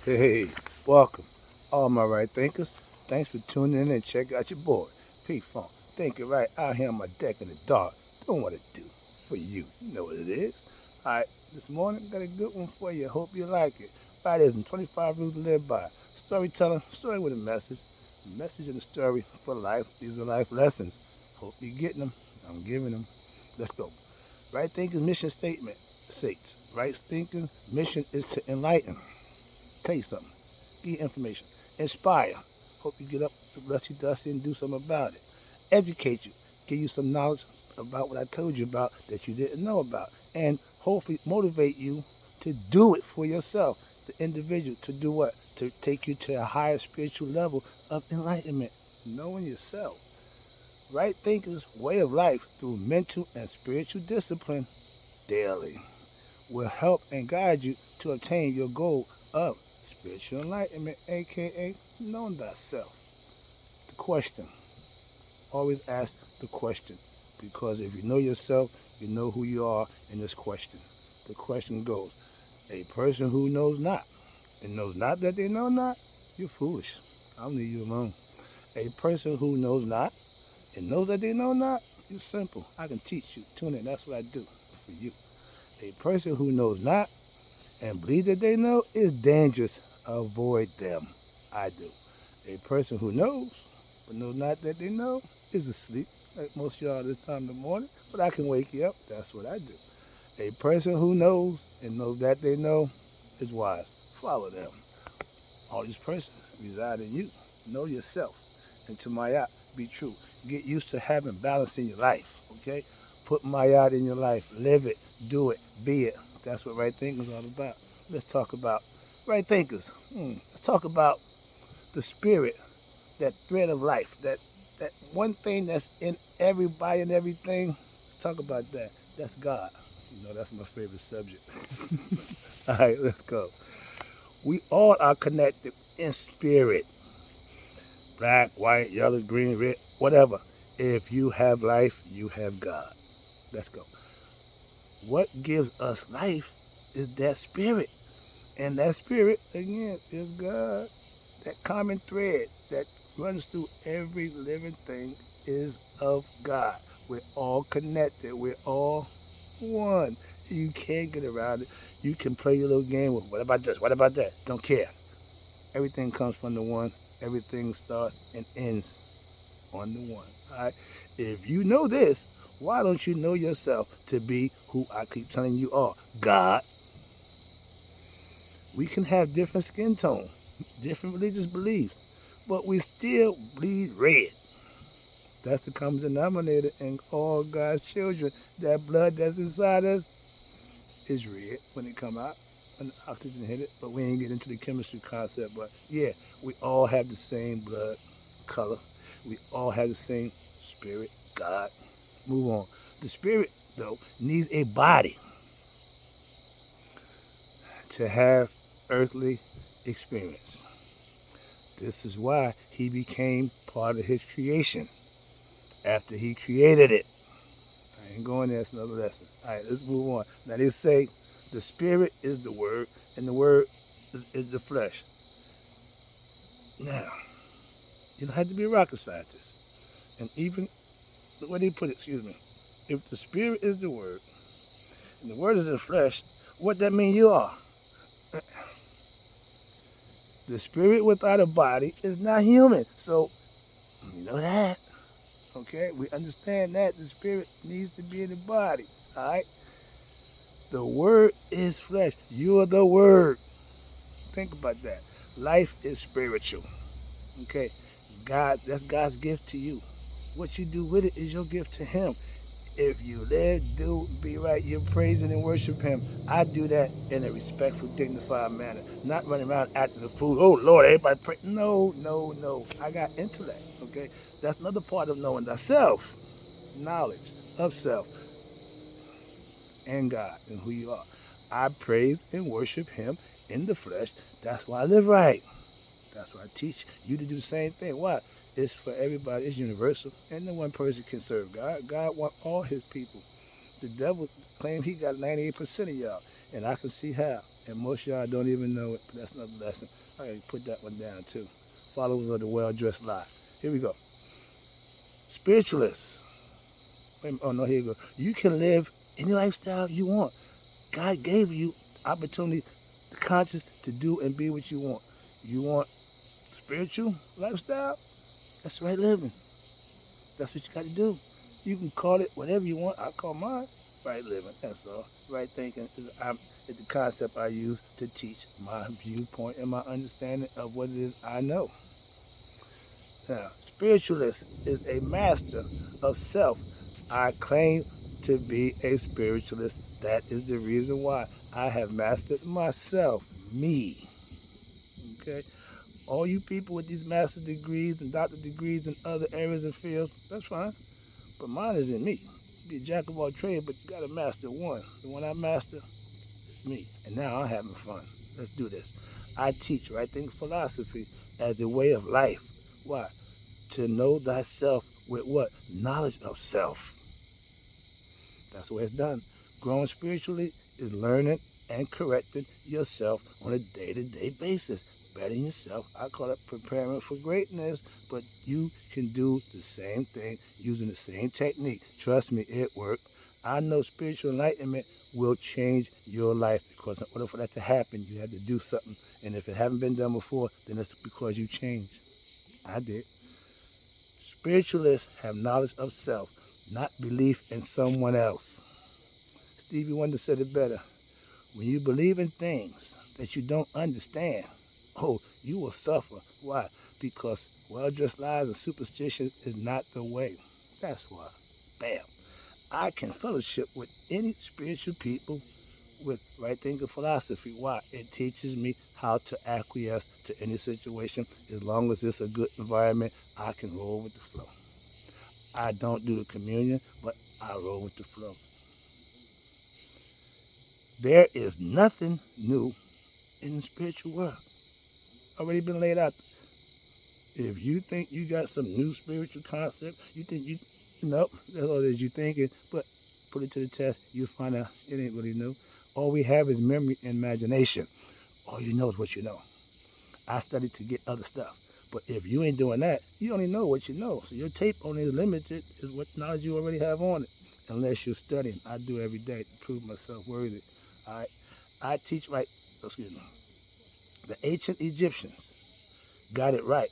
Hey, welcome. All my right thinkers, thanks for tuning in and check out your boy, P Funk. Thinking right out here on my deck in the dark, doing what I do for you. You know what it is. Alright, this morning got a good one for you. Hope you like it. Right, there's 25 rules to live by. Storytelling, story with a message. Message in the story for life. These are life lessons. Hope you're getting them. I'm giving them. Let's go. Right thinking mission statement states. Right thinking mission is to enlighten. Tell you something. Give you information. Inspire. Hope you get up to Dusty Dusty and do something about it. Educate you. Give you some knowledge about what I told you about that you didn't know about. And hopefully motivate you to do it for yourself. The individual to do what? To take you to a higher spiritual level of enlightenment. Knowing yourself. Right thinking's way of life through mental and spiritual discipline daily will help and guide you to obtain your goal of spiritual enlightenment, aka knowing thyself. The question, always ask the question, because if you know yourself, you know who you are in this question. The question goes, a person who knows not and knows not that they know not, you're foolish. I'll leave you alone. A person who knows not and knows that they know not, you're simple. I can teach you. Tune in. That's what I do for you. A person who knows not and believe that they know is dangerous. Avoid them. I do. A person who knows but knows not that they know is asleep, like most of y'all this time in the morning, but I can wake you up. That's what I do. A person who knows and knows that they know is wise. Follow them. All these persons reside in you. Know yourself. And to Mayat, be true. Get used to having balance in your life, okay? Put Mayat in your life. Live it. Do it. Be it. That's what right thinking is all about. Let's talk about right thinkers. Let's talk about the spirit, that thread of life, that one thing that's in everybody and everything. Let's talk about that. That's God. You know, that's my favorite subject. All right, let's go. We all are connected in spirit. Black, white, yellow, green, red, whatever. If you have life, you have God. Let's go. What gives us life is that spirit. And that spirit, again, is God. That common thread that runs through every living thing is of God. We're all connected. We're all one. You can't get around it. You can play your little game with what about this? What about that? Don't care. Everything comes from the one. Everything starts and ends on the one. All right. If you know this, why don't you know yourself to be who I keep telling you are? God. We can have different skin tone, different religious beliefs, but we still bleed red. That's the common denominator in all God's children. That blood that's inside us is red when it come out, when the oxygen hit it. But we ain't get into the chemistry concept. But yeah, we all have the same blood color. We all have the same spirit, God. Move on. The spirit, though, needs a body to have earthly experience. This is why he became part of his creation after he created it. I ain't going there, it's another lesson. All right, let's move on. Now they say the spirit is the word and the word is the flesh. Now, you don't have to be a rocket scientist. And even the way they put it, excuse me, if the spirit is the word and the word is the flesh, what that mean you are? The spirit without a body is not human. So, you know that. Okay, we understand that the spirit needs to be in the body. All right, the word is flesh. You are the word. Think about that. Life is spiritual. Okay, God, that's God's gift to you. What you do with it is your gift to Him. If you live, do, be right, you praise and worship Him. I do that in a respectful, dignified manner. Not running around acting a fool. Oh Lord, everybody pray. No, no, no. I got intellect. Okay, that's another part of knowing thyself. Knowledge of self and God and who you are. I praise and worship Him in the flesh. That's why I live right. That's why I teach you to do the same thing. Why? It's for everybody. It's universal. And no one person can serve God. God wants all His people. The devil claims he got 98% of y'all. And I can see how. And most of y'all don't even know it, but that's another lesson. I gotta put that one down too. Followers of the well-dressed lie. Here we go. Spiritualists. Oh no, here you go. You can live any lifestyle you want. God gave you opportunity, the conscience to do and be what you want. You want spiritual lifestyle? That's right living. That's what you got to do. You can call it whatever you want. I call mine right living. That's all. Right thinking is the concept I use to teach my viewpoint and my understanding of what it is I know. Now, spiritualist is a master of self. I claim to be a spiritualist. That is the reason why I have mastered myself, me. Okay? All you people with these master degrees and doctor degrees in other areas and fields, that's fine. But mine is in me. You be a jack of all trades, but you got to master one. The one I master is me. And now I'm having fun. Let's do this. I teach right thinking philosophy as a way of life. Why? To know thyself with what? Knowledge of self. That's the way it's done. Growing spiritually is learning and correcting yourself on a day-to-day basis. Bettering yourself. I call it preparing for greatness, but you can do the same thing using the same technique. Trust me, it works. I know spiritual enlightenment will change your life because in order for that to happen, you have to do something. And if it haven't been done before, then it's because you changed. I did. Spiritualists have knowledge of self, not belief in someone else. Stevie Wonder said it better. When you believe in things that you don't understand, oh, you will suffer. Why? Because well-dressed lies and superstition is not the way. That's why. Bam. I can fellowship with any spiritual people with right thinking philosophy. Why? It teaches me how to acquiesce to any situation. As long as it's a good environment, I can roll with the flow. I don't do the communion, but I roll with the flow. There is nothing new in the spiritual world. Already been laid out. If you think you got some new spiritual concept, you think you, nope, that's all it is you thinking, but put it to the test, you'll find out it ain't really new. All we have is memory and imagination. All you know is what you know. I studied to get other stuff. But if you ain't doing that, you only know what you know. So your tape only is limited is what knowledge you already have on it. Unless you're studying. I do every day to prove myself worthy. All right. I teach right, excuse me. The ancient Egyptians got it right.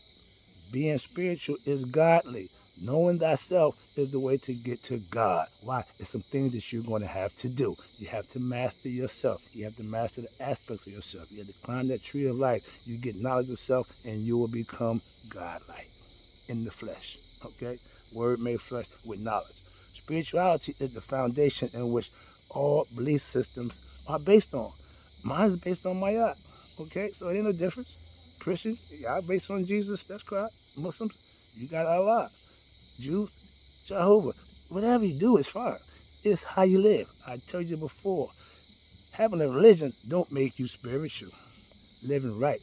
Being spiritual is godly. Knowing thyself is the way to get to God. Why? It's some things that you're going to have to do. You have to master yourself. You have to master the aspects of yourself. You have to climb that tree of life. You get knowledge of self and you will become godlike in the flesh. Okay? Word made flesh with knowledge. Spirituality is the foundation in which all belief systems are based on. Mine is based on Mayat. Okay? So it ain't no difference. Christian, y'all based on Jesus, that's correct. Muslims, you got Allah. Jews, Jehovah. Whatever you do is fine. It's how you live. I told you before, having a religion don't make you spiritual. Living right,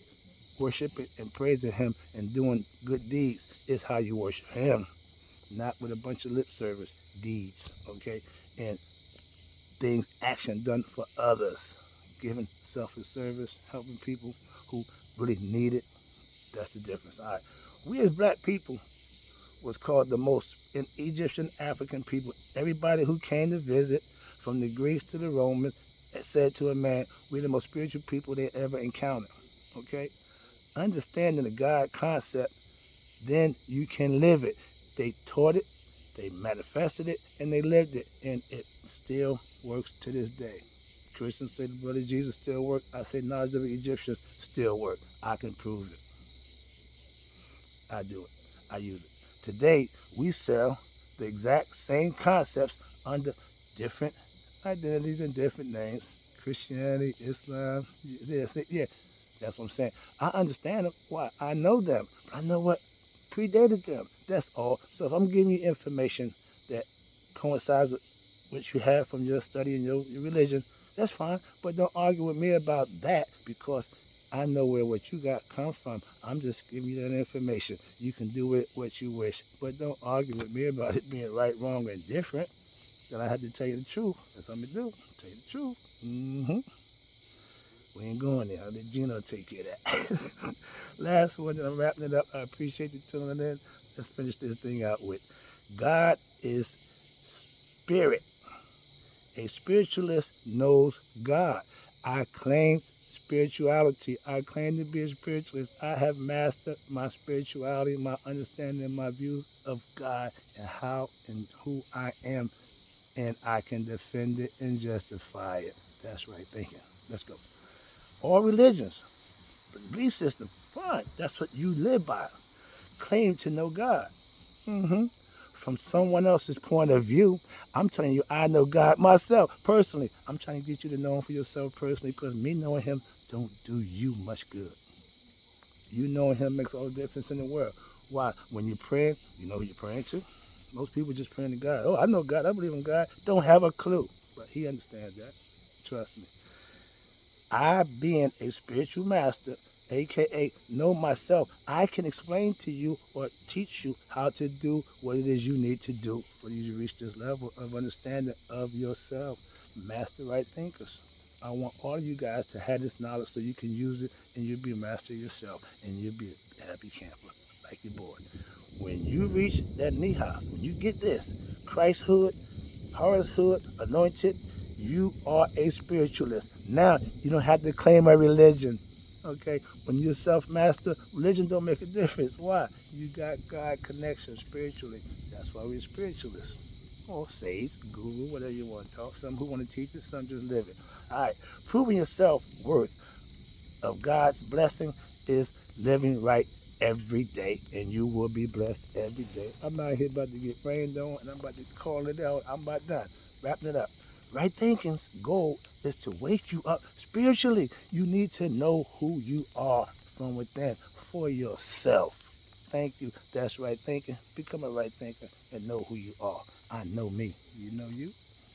worshiping and praising Him and doing good deeds is how you worship Him. Not with a bunch of lip service, deeds, okay? And things, action done for others. Giving selfless service, helping people who really need it. That's the difference. All right. We as black people was called the most in Egyptian African people. Everybody who came to visit, from the Greeks to the Romans, said to a man, we're the most spiritual people they ever encountered. Okay? Understanding the God concept, then you can live it. They taught it, they manifested it, and they lived it. And it still works to this day. Christians say the blood of Jesus still works. I say knowledge of the Egyptians still work. I can prove it. I do it. I use it. Today, we sell the exact same concepts under different identities and different names. Christianity, Islam, yeah, that's what I'm saying. I understand them. Why? I know them. But I know what predated them. That's all. So if I'm giving you information that coincides with what you have from your study and your religion, that's fine. But don't argue with me about that because I know where what you got come from. I'm just giving you that information. You can do it what you wish, but don't argue with me about it being right, wrong, and different. Then I have to tell you the truth. That's what I'm gonna do. Tell you the truth. We ain't going there. I'll let Gino take care of that. Last one, and I'm wrapping it up. I appreciate you tuning in. Let's finish this thing out with God is spirit. A spiritualist knows God. I claim spirituality. I claim to be a spiritualist. I have mastered my spirituality, my understanding, my views of God and how and who I am, and I can defend it and justify it. That's right thinking. Let's go. All religions, belief system, fine. That's what you live by. Claim to know God. hmm From someone else's point of view, I'm telling you, I know God myself personally. I'm trying to get you to know Him for yourself personally because me knowing Him don't do you much good. You knowing Him makes all the difference in the world. Why? When you pray, you know who you're praying to. Most people just praying to God. Oh, I know God. I believe in God. Don't have a clue, but He understands that. Trust me. I, being a spiritual master, aka know myself, I can explain to you or teach you how to do what it is you need to do for you to reach this level of understanding of yourself. Master right thinkers. I want all of you guys to have this knowledge so you can use it and you'll be a master yourself and you'll be a happy camper like your boy. When you reach that knee house, when you get this, Christhood, Horushood, anointed, you are a spiritualist. Now, you don't have to claim a religion. Okay? When you're self-master, religion don't make a difference. Why? You got God connection spiritually. That's why we're spiritualists. Or sage, guru, whatever you want to talk. Some who want to teach it, some just live it. All right. Proving your self-worth of God's blessing is living right every day, and you will be blessed every day. I'm not here about to get rained on, and I'm about to call it out. I'm about done. Wrapping it up. Right thinking's goal is to wake you up spiritually. You need to know who you are from within for yourself. Thank you. That's right thinking. Become a right thinker and know who you are. I know me. You know you?